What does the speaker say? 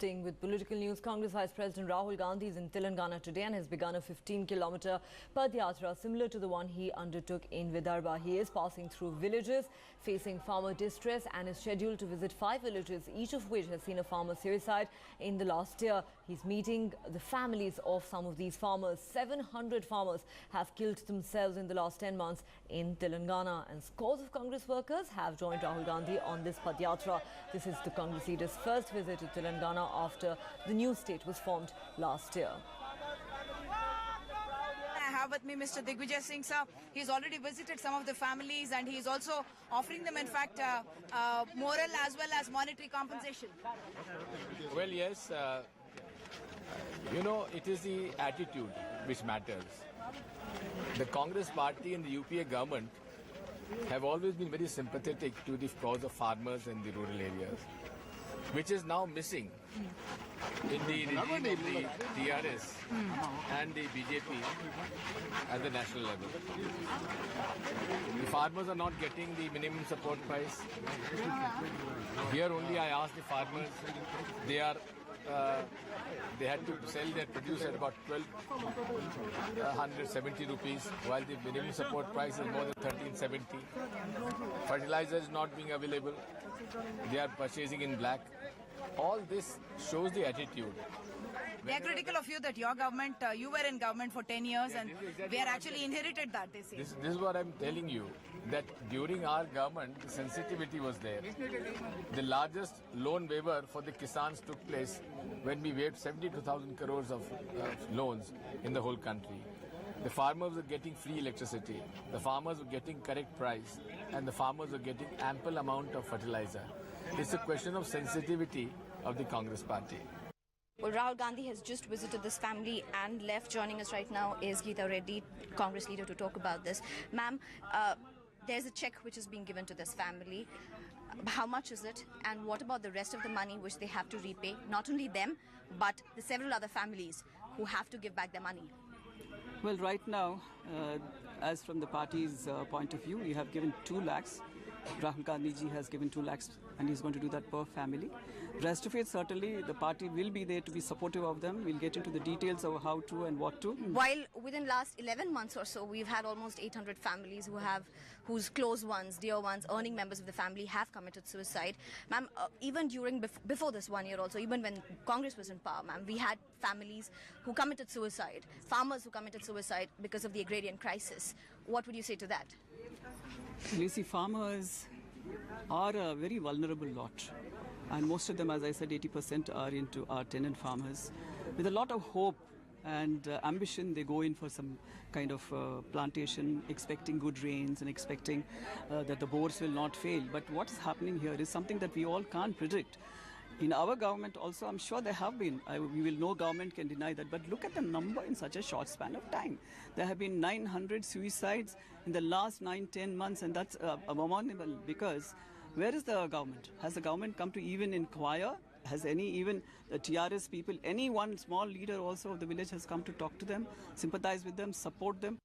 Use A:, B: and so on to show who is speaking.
A: Staying with political news, Congress Vice President Rahul Gandhi is in Telangana today and has begun a 15-kilometer Padyatra similar to the one he undertook in Vidarbha. He is passing through villages facing farmer distress and is scheduled to visit 5 villages, each of which has seen a farmer suicide in the last year. He's meeting the families of some of these farmers. 700 farmers have killed themselves in the last 10 months in Telangana, and scores of Congress workers have joined Rahul Gandhi on this Padyatra. This is the Congress leader's first visit to Telangana after the new state was formed last year.
B: I have with me Mr. Digvijay Singh, sir. He's already visited some of the families and he's also offering them, in fact, moral as well as monetary compensation.
C: Well, yes, it is the attitude which matters. The Congress party and the UPA government have always been very sympathetic to the cause of farmers in the rural areas, which is now missing in the regime of the TRS and the BJP at the national level. The farmers are not getting the minimum support price. Here only I asked the farmers, they had to sell their produce at about 1,270 rupees, while the minimum support price is more than 1,370. Fertilizer is not being available. They are purchasing in black. All this shows the attitude.
B: They are critical of you that your government, you were in government for 10 years and we are actually inherited that, they say.
C: This is what I'm telling you, that during our government, the sensitivity was there. The largest loan waiver for the Kisans took place when we waived 72,000 crores of loans in the whole country. The farmers were getting free electricity, the farmers were getting correct price, and the farmers were getting ample amount of fertilizer. It's a question of sensitivity of the Congress party.
D: Well, Rahul Gandhi has just visited this family and left. Joining us right now is Geeta Reddy, Congress leader, to talk about this. Ma'am, there's a check which is being given to this family. How much is it? And what about the rest of the money which they have to repay? Not only them, but the several other families who have to give back their money.
E: Well, right now, as from the party's point of view, we have given 2 lakhs. Rahul Gandhi ji has given 2 lakhs and he's going to do that per family. Rest of it, certainly, the party will be there to be supportive of them. We'll get into the details of how to and what to.
D: While within last 11 months or so, we've had almost 800 families whose close ones, dear ones, earning members of the family have committed suicide. Ma'am, even before this 1 year also, even when Congress was in power, ma'am, we had families who committed suicide, farmers who committed suicide because of the agrarian crisis. What would you say to that?
E: You see, farmers are a very vulnerable lot. And most of them, as I said, 80% are tenant farmers. With a lot of hope and ambition, they go in for some kind of plantation, expecting good rains and expecting that the bores will not fail. But what is happening here is something that we all can't predict. In our government also, I'm sure there have been, no government can deny that, but look at the number in such a short span of time. There have been 900 suicides in the last 9-10 months, and that's abominable because where is the government? Has the government come to even inquire? Has even the TRS people, any one small leader also of the village has come to talk to them, sympathize with them, support them?